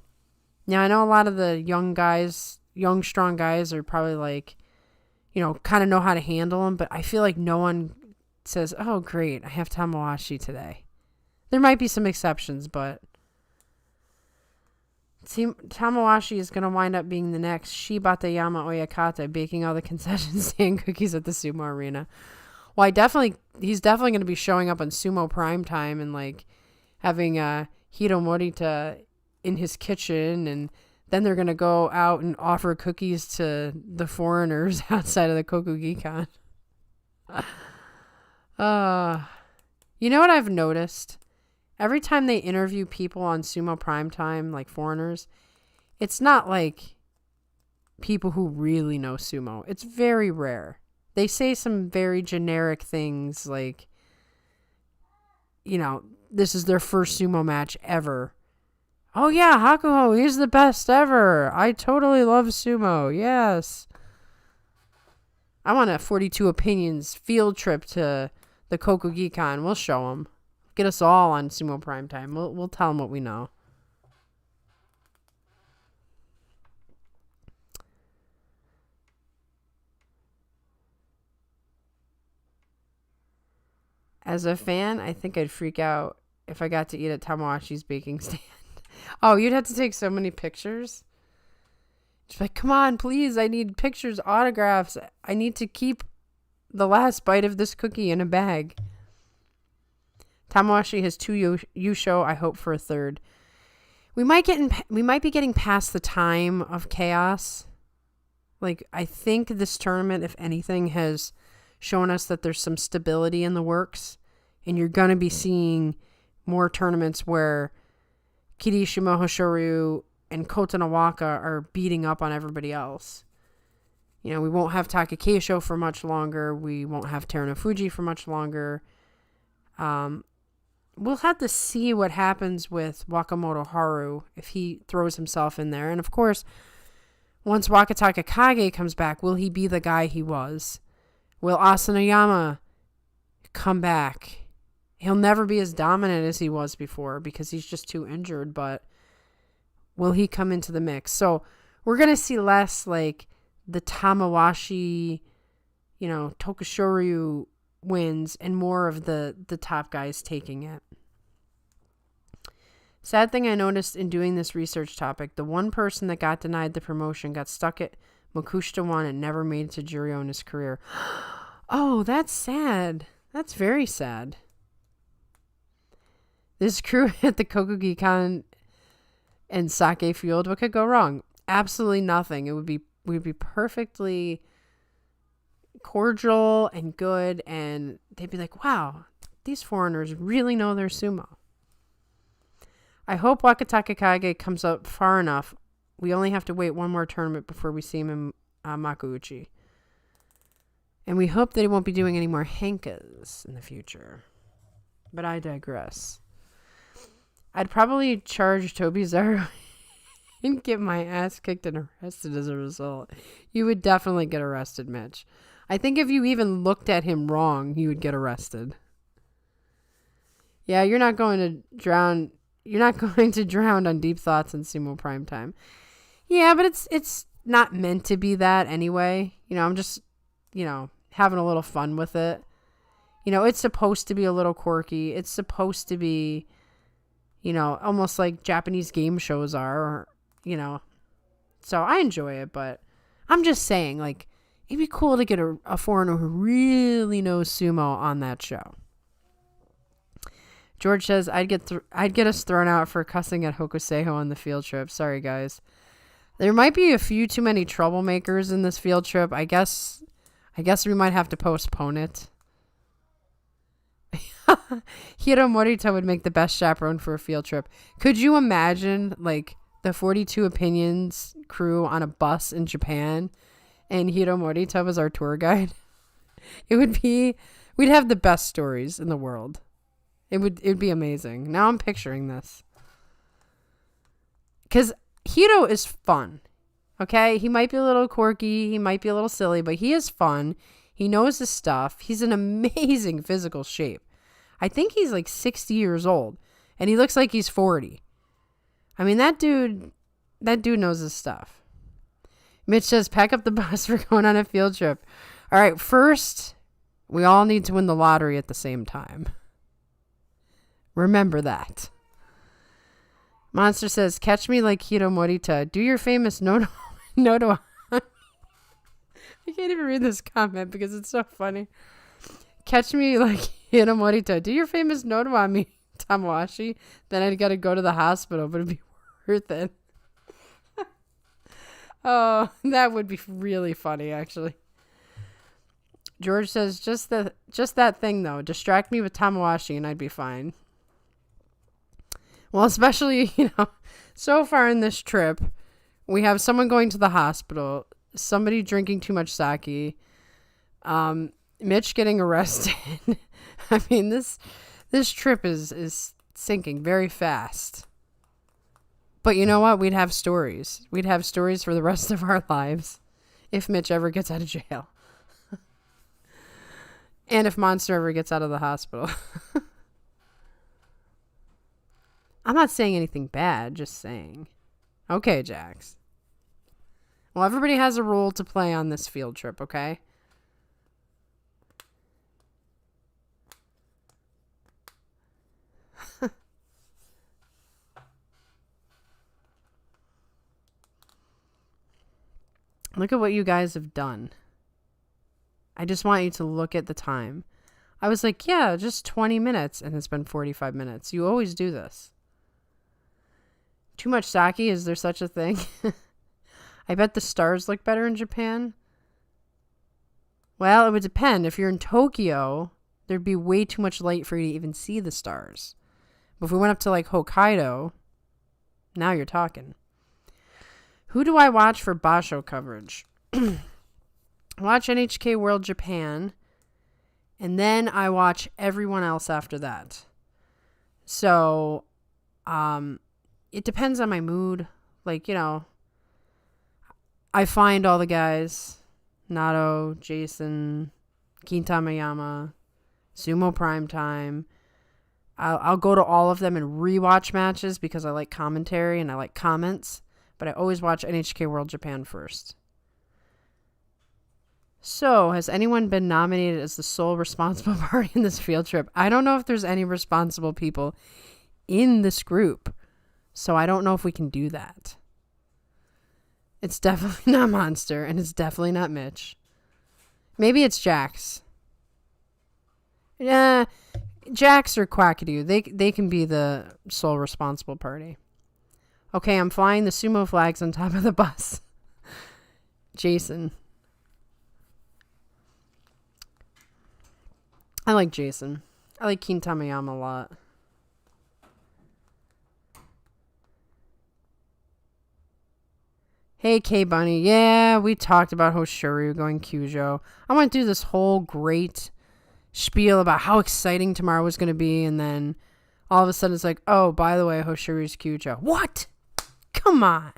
[SPEAKER 1] Now, I know a lot of the young, strong guys are probably like, kind of know how to handle him, but I feel like no one says, oh, great, I have Tamawashi today. There might be some exceptions, but Tamawashi is going to wind up being the next Shibatayama Oyakata baking all the concession stand cookies at the Sumo Arena. Well, he's definitely going to be showing up on Sumo Primetime and like having Hiro Morita in his kitchen, and then they're going to go out and offer cookies to the foreigners outside of the Kokugikan. You know what I've noticed? Every time they interview people on Sumo Primetime, like foreigners, it's not like people who really know sumo. It's very rare. They say some very generic things like, this is their first sumo match ever. Oh yeah, Hakuho, he's the best ever. I totally love sumo. Yes. I want a 42 Opinions field trip to the Kokugikan. We'll show them. Get us all on Sumo Primetime. We'll tell them what we know. As a fan, I think I'd freak out if I got to eat at Tamawashi's baking stand. Oh, you'd have to take so many pictures. Just like, come on, please. I need pictures, autographs. I need to keep the last bite of this cookie in a bag. Tamawashi has 2 Yusho. I hope for a 3rd. We might be getting past the time of chaos. Like, I think this tournament, if anything, has shown us that there's some stability in the works, and you're going to be seeing more tournaments where Kirishima, Hoshoryu, and Kotonowaka are beating up on everybody else. We won't have Takakeisho for much longer. We won't have Terunofuji for much longer. We'll have to see what happens with Wakamoto Haru if he throws himself in there. And of course, once Wakataka Kage comes back, will he be the guy he was? Will Asanoyama come back? He'll never be as dominant as he was before because he's just too injured, but will he come into the mix? So we're going to see less like the Tamawashi, Tokushoryu wins and more of the top guys taking it. Sad thing I noticed in doing this research topic, the one person that got denied the promotion got stuck at Makushita 1 and never made it to Juryo in his career. Oh, that's sad. That's very sad. This crew at the Kokugikan and Sake Field, what could go wrong? Absolutely nothing. We'd be perfectly cordial and good, and they'd be like, wow, these foreigners really know their sumo. I hope Wakataka Kage comes up far enough. We only have to wait one more tournament before we see him in Makuuchi. And we hope that he won't be doing any more henkas in the future. But I digress. I'd probably charge Toby Zaro and get my ass kicked and arrested as a result. You would definitely get arrested, Mitch. I think if you even looked at him wrong, you would get arrested. Yeah, you're not going to drown. You're not going to drown on deep thoughts in Sumo Primetime. Yeah, but it's not meant to be that anyway. I'm just, having a little fun with it. It's supposed to be a little quirky. It's supposed to be, almost like Japanese game shows are, So I enjoy it, but I'm just saying, like, it'd be cool to get a foreigner who really knows sumo on that show. George says, I'd get us thrown out for cussing at Hokuseiho on the field trip. Sorry, guys. There might be a few too many troublemakers in this field trip. I guess we might have to postpone it. Hiro Morita would make the best chaperone for a field trip. Could you imagine, like, the 42 Opinions crew on a bus in Japan and Hiro Morita was our tour guide? We'd have the best stories in the world. It'd be amazing. Now I'm picturing this. Because Hiro is fun. Okay? He might be a little quirky. He might be a little silly, but he is fun. He knows his stuff. He's in amazing physical shape. I think he's like 60 years old. And he looks like he's 40. I mean, that dude knows his stuff. Mitch says, pack up the bus. We're going on a field trip. All right, first, we all need to win the lottery at the same time. Remember that. Monster says, catch me like Hiro Morita. Do your famous no to I can't even read this comment because it's so funny. Catch me like Hiro Morita. Do your famous no to on me, Tamawashi. Then I'd got to go to the hospital, but it'd be worth it. Oh, that would be really funny, actually. George says, just that thing, though. Distract me with Tamawashi and I'd be fine. Well, especially, so far in this trip, we have someone going to the hospital, somebody drinking too much sake, Mitch getting arrested. I mean, this This trip is sinking very fast. But you know what? We'd have stories. We'd have stories for the rest of our lives if Mitch ever gets out of jail. And if Monster ever gets out of the hospital. I'm not saying anything bad, just saying. Okay, Jax. Well, everybody has a role to play on this field trip, okay? Look at what you guys have done. I just want you to look at the time. I was like, yeah, just 20 minutes, and it's been 45 minutes. You always do this. Too much sake? Is there such a thing? I bet the stars look better in Japan. Well, it would depend. If you're in Tokyo, there'd be way too much light for you to even see the stars. But if we went up to like Hokkaido, now you're talking. Who do I watch for Basho coverage? Watch NHK World Japan, and then I watch everyone else after that. So, it depends on my mood. Like, you know, I find all the guys, Nato, Jason, Kintamayama, Sumo Primetime. I'll go to all of them and rewatch matches because I like commentary and I like comments. But I always watch NHK World Japan first. So, has anyone been nominated as the sole responsible party in this field trip? I don't know if there's any responsible people in this group. So, I don't know if we can do that. It's definitely not Monster, and it's definitely not Mitch. Maybe it's Jax. Yeah, Jax or Quackadoo. They can be the sole responsible party. Okay, I'm flying the sumo flags on top of the bus. Jason. I like Jason. I like Kintamayama a lot. Hey, K-Bunny. Yeah, we talked about Hoshoryu going Kyujo. I went through this whole great spiel about how exciting tomorrow was going to be, and then all of a sudden it's like, oh, by the way, Hoshoryu's Kyujo. What? Come on.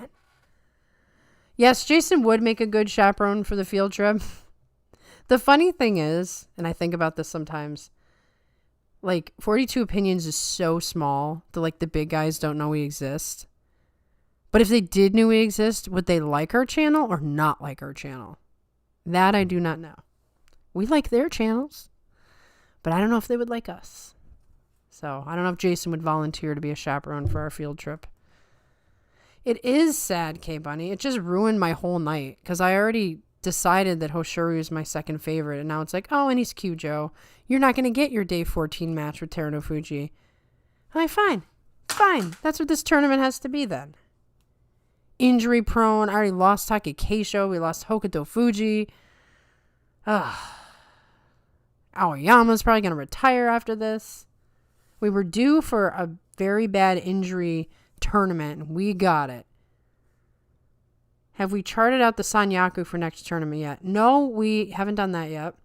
[SPEAKER 1] Yes, Jason would make a good chaperone for the field trip. The funny thing is, and I think about this sometimes, like 42 Opinions is so small that like the big guys don't know we exist. But if they did know we exist, would they like our channel or not like our channel? That I do not know. We like their channels, but I don't know if they would like us. So I don't know if Jason would volunteer to be a chaperone for our field trip. It is sad, K-Bunny. It just ruined my whole night because I already decided that Hoshoryu is my second favorite, and now it's like, oh, and he's Kyujo. You're not going to get your day 14 match with Terunofuji. I'm like, fine. That's what this tournament has to be then. Injury prone. I already lost Takekeisho. We lost Hokuto Fuji. Aoyama's probably going to retire after this. We were due for a very bad injury tournament. We got it. Have we charted out the Sanyaku for next tournament yet? No, we haven't done that yet.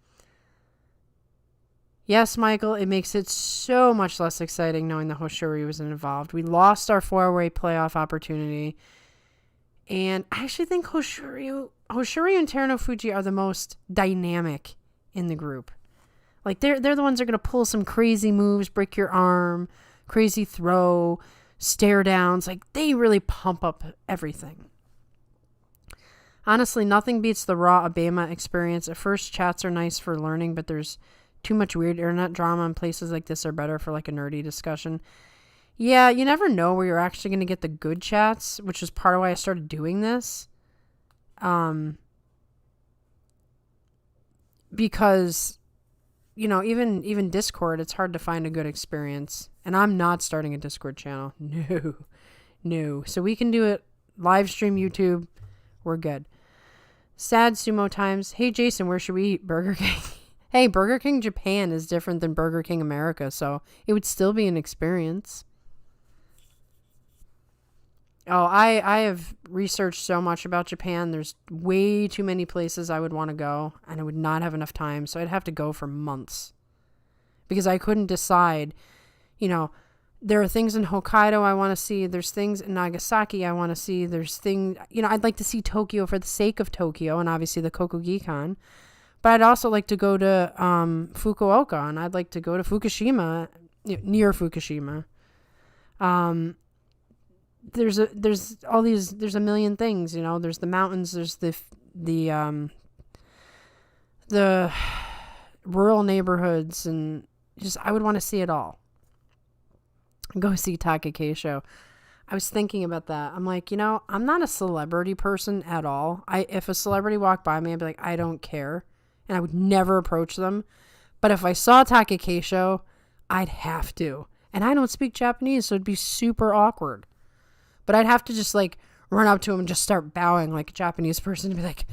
[SPEAKER 1] Yes, Michael, it makes it so much less exciting knowing that Hoshoryu wasn't involved. We lost our 4-way playoff opportunity. And I actually think Hoshoryu and Terunofuji are the most dynamic in the group. Like, they're the ones that are going to pull some crazy moves, break your arm, crazy throw, stare downs. Like, they really pump up everything. Honestly, nothing beats the raw Abema experience. At first, chats are nice for learning, but there's too much weird internet drama, and places like this are better for like a nerdy discussion. Yeah, you never know where you're actually going to get the good chats, which is part of why I started doing this. Because, you know, even Discord, it's hard to find a good experience. And I'm not starting a Discord channel. No. So we can do it live stream YouTube. We're good. Sad sumo times. Hey, Jason, where should we eat? Burger King. Hey, Burger King Japan is different than Burger King America, so it would still be an experience. Oh, I have researched so much about Japan. There's way too many places I would want to go, and I would not have enough time, so I'd have to go for months. Because I couldn't decide You know, there are things in Hokkaido I want to see. There's things in Nagasaki I want to see. There's things, I'd like to see Tokyo for the sake of Tokyo and obviously the Kokugikan. But I'd also like to go to Fukuoka, and I'd like to go to Fukushima, near Fukushima. There's a million things, there's the mountains, there's the rural neighborhoods, and just, I would want to see it all. Go see Takakeisho. I was thinking about that. I'm like, I'm not a celebrity person at all. If a celebrity walked by me, I'd be like, I don't care. And I would never approach them. But if I saw Takakeisho, I'd have to. And I don't speak Japanese, so it'd be super awkward. But I'd have to just like run up to him and just start bowing like a Japanese person and be like,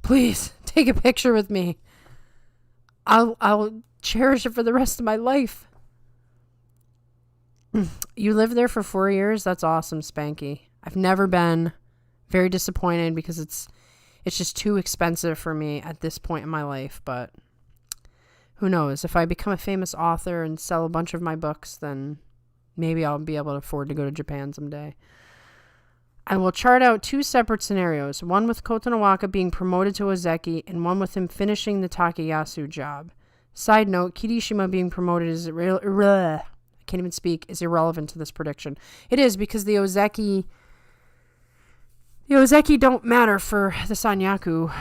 [SPEAKER 1] please take a picture with me. I'll cherish it for the rest of my life. You lived there for 4 years? That's awesome, Spanky. I've never been. Very disappointed because it's just too expensive for me at this point in my life. But who knows? If I become a famous author and sell a bunch of my books, then maybe I'll be able to afford to go to Japan someday. I will chart out 2 separate scenarios, one with Kotonowaka being promoted to Ozeki and one with him finishing the Takayasu job. Side note, Kirishima being promoted is I can't even speak, is irrelevant to this prediction. It is, because the Ozeki don't matter for the Sanyaku.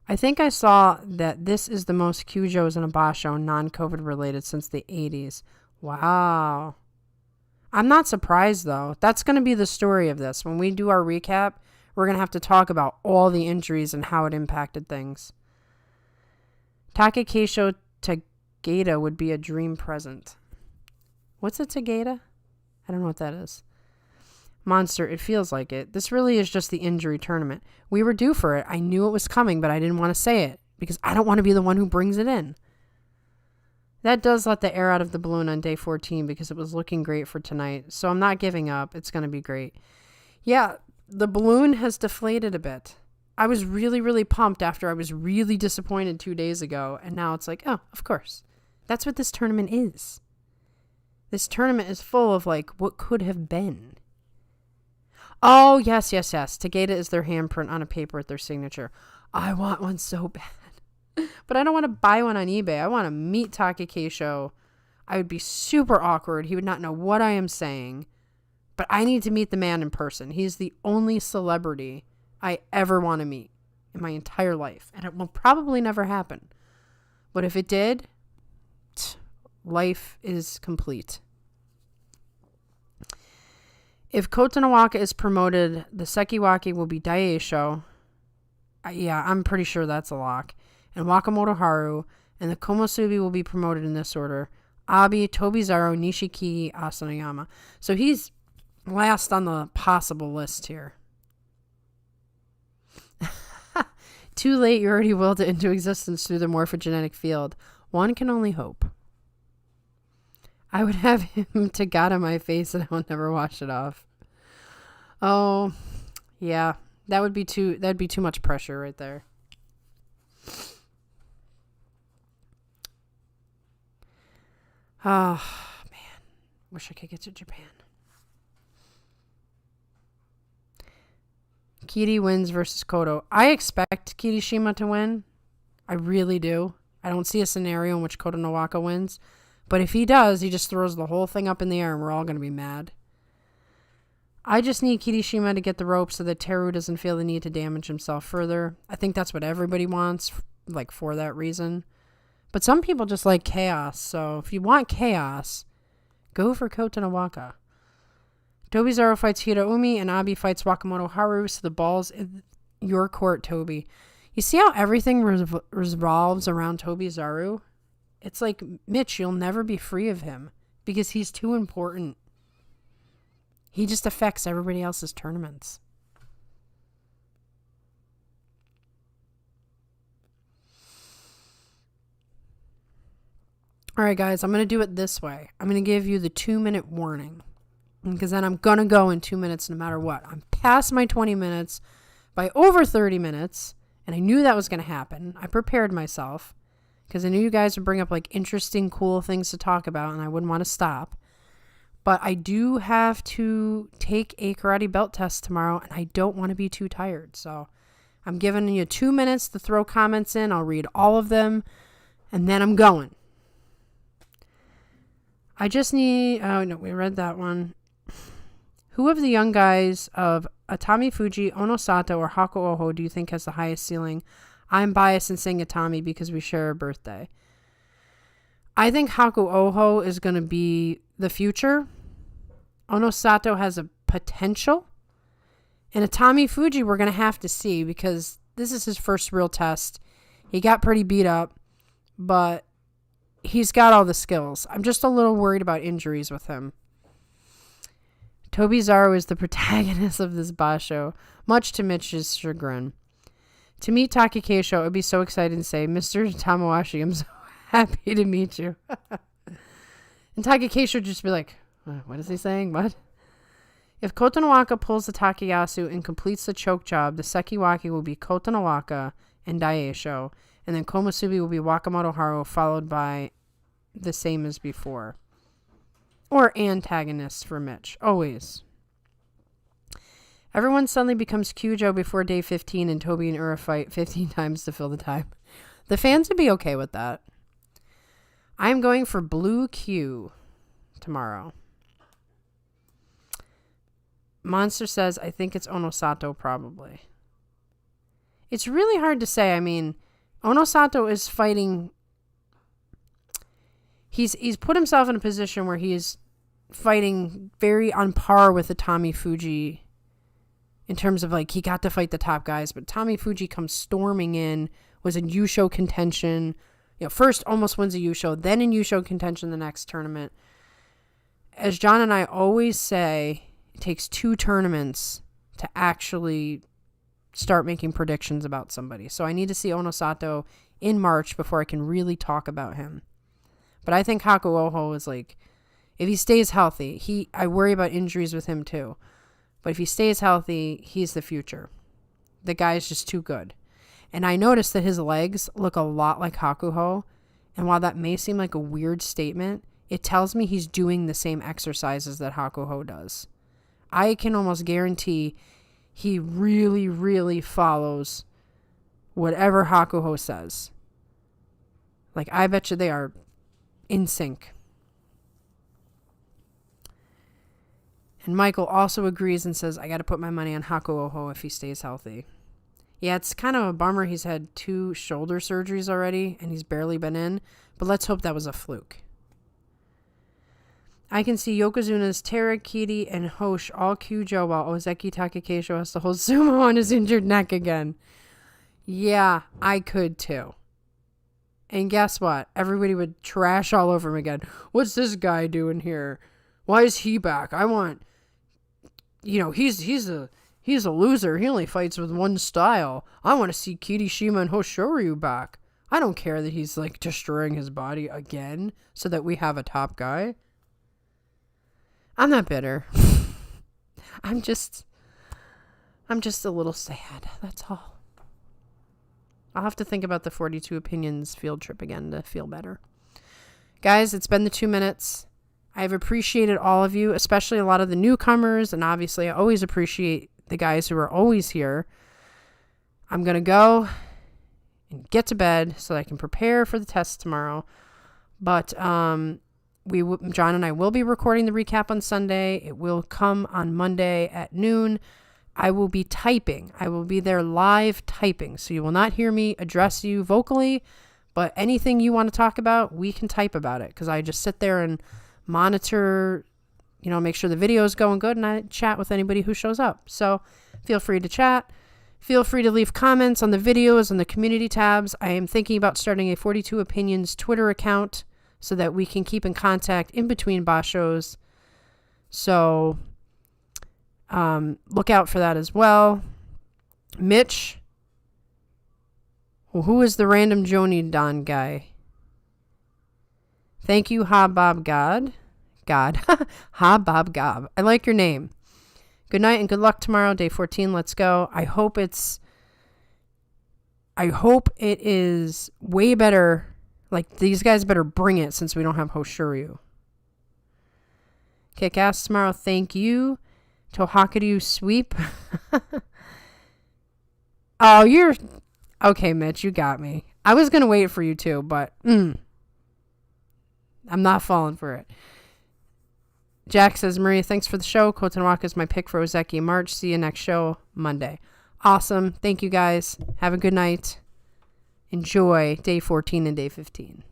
[SPEAKER 1] I think I saw that this is the most Kyujos in a basho non-COVID related since the 80s. Wow. I'm not surprised, though. That's going to be the story of this. When we do our recap, we're going to have to talk about all the injuries and how it impacted things. Takakeisho Tagada would be a dream present. What's a Tagada? I don't know what that is. Monster, it feels like it. This really is just the injury tournament. We were due for it. I knew it was coming, but I didn't want to say it because I don't want to be the one who brings it in. That does let the air out of the balloon on day 14 because it was looking great for tonight. So I'm not giving up. It's going to be great. Yeah, the balloon has deflated a bit. I was really, really pumped after I was really disappointed 2 days ago. And now it's like, oh, of course. That's what this tournament is. This tournament is full of like what could have been. Oh, yes. Tagada is their handprint on a paper with their signature. I want one so bad. But I don't want to buy one on eBay. I want to meet Takakeisho. I would be super awkward. He would not know what I am saying. But I need to meet the man in person. He's the only celebrity I ever want to meet in my entire life. And it will probably never happen. But if it did, life is complete. If Kotonowaka is promoted, the Sekiwaki will be Daieisho. Yeah, I'm pretty sure that's a lock. And Wakamoto Haru, and the Komusubi will be promoted in this order. Abi, Tobizaro, Nishiki, Asanoyama. So he's last on the possible list here. Too late, you already willed it into existence through the morphogenetic field. One can only hope. I would have him Tagada my face and I will never wash it off. Oh, yeah. That'd be too much pressure right there. Oh, man. Wish I could get to Japan. Kiri wins versus Koto. I expect Kirishima to win. I really do. I don't see a scenario in which Kotonowaka wins. But if he does, he just throws the whole thing up in the air and we're all going to be mad. I just need Kirishima to get the rope so that Teru doesn't feel the need to damage himself further. I think that's what everybody wants, like, for that reason. But some people just like chaos. So if you want chaos, go for Kotonowaka. Tobizaro fights Hiraumi and Abi fights Wakamoto Haru. So the ball's in your court, Toby. You see how everything revolves around Tobizaru? It's like, Mitch, you'll never be free of him because he's too important. He just affects everybody else's tournaments. All right, guys, I'm going to do it this way. I'm going to give you the 2-minute warning because then I'm going to go in 2 minutes no matter what. I'm past my 20 minutes by over 30 minutes, and I knew that was going to happen. I prepared myself because I knew you guys would bring up like interesting, cool things to talk about, and I wouldn't want to stop. But I do have to take a karate belt test tomorrow, and I don't want to be too tired. So I'm giving you 2 minutes to throw comments in. I'll read all of them, and then I'm going. I just need... Oh, no, we read that one. Who of the young guys of Atami Fuji, Onosato, or Haku Oho do you think has the highest ceiling? I'm biased in saying Atami because we share a birthday. I think Haku Oho is going to be the future. Onosato has a potential. And Atami Fuji, we're going to have to see because this is his first real test. He got pretty beat up, but he's got all the skills. I'm just a little worried about injuries with him. Tobizaru is the protagonist of this basho, much to Mitch's chagrin. To meet Taki Keisho, it would be so exciting to say, Mr. Tamawashi, I'm so happy to meet you. And Taki Keisho would just be like, what is he saying? What? If Kotonowaka pulls the Takayasu and completes the choke job, the Sekiwaki will be Kotonowaka and Daisho, and then Komusubi will be Wakamoto Haru, followed by the same as before. Or antagonists for Mitch. Always. Everyone suddenly becomes Kyujo before day 15 and Toby and Ura fight 15 times to fill the time. The fans would be okay with that. I'm going for Blue Q tomorrow. Monster says, I think it's Onosato probably. It's really hard to say. I mean, Onosato is fighting... He's put himself in a position where he is fighting very on par with the Atami Fuji in terms of like he got to fight the top guys, but Atami Fuji comes storming in, was in Yusho contention, first almost wins a Yusho, then in Yusho contention the next tournament. As John and I always say, it takes 2 tournaments to actually start making predictions about somebody. So I need to see Onosato in March before I can really talk about him. But I think Haku Oho is like, if he stays healthy, I worry about injuries with him too. But if he stays healthy, he's the future. The guy's just too good. And I noticed that his legs look a lot like Hakuho. And while that may seem like a weird statement, it tells me he's doing the same exercises that Hakuho does. I can almost guarantee he really, really follows whatever Hakuho says. Like, I bet you they are in sync. And Michael also agrees and says, I got to put my money on Haku Oho if he stays healthy. Yeah, it's kind of a bummer he's had 2 shoulder surgeries already and he's barely been in, but let's hope that was a fluke. I can see Yokozuna's Tera, Kiri, and Hosh all Kyujo while Ozeki Takakeisho has to hold Sumo on his injured neck again. Yeah, I could too. And guess what? Everybody would trash all over him again. What's this guy doing here? Why is he back? I want... he's a loser. He only fights with one style. I want to see Kirishima and Hoshoryu back. I don't care that he's like destroying his body again so that we have a top guy. I'm not bitter. I'm just a little sad. That's all. I'll have to think about the 42 Opinions field trip again to feel better. Guys, it's been the 2 minutes. I've appreciated all of you, especially a lot of the newcomers, and obviously I always appreciate the guys who are always here. I'm going to go and get to bed so that I can prepare for the test tomorrow. But John and I will be recording the recap on Sunday. It will come on Monday at noon. I will be typing. I will be there live typing. So you will not hear me address you vocally, but anything you want to talk about, we can type about it. Because I just sit there and monitor, make sure the video is going good, and I chat with anybody who shows up. So feel free to chat. Feel free to leave comments on the videos and the community tabs. I am thinking about starting a 42 Opinions Twitter account so that we can keep in contact in between bashos. So look out for that as well. Mitch, who is the random Joni Don guy? Thank you, Ha Bob God. Ha Bob Gob. I like your name. Good night and good luck tomorrow, day 14. Let's go. I hope it is way better Like, these guys better bring it since we don't have Hoshoryu. Kick ass tomorrow. Thank you. Tohakuryu sweep. Oh, you're... Okay, Mitch, you got me. I was going to wait for you too, but... I'm not falling for it. Jack says, Maria, thanks for the show. Kotonowaka is my pick for Ozeki in March. See you next show, Monday. Awesome. Thank you, guys. Have a good night. Enjoy day 14 and day 15.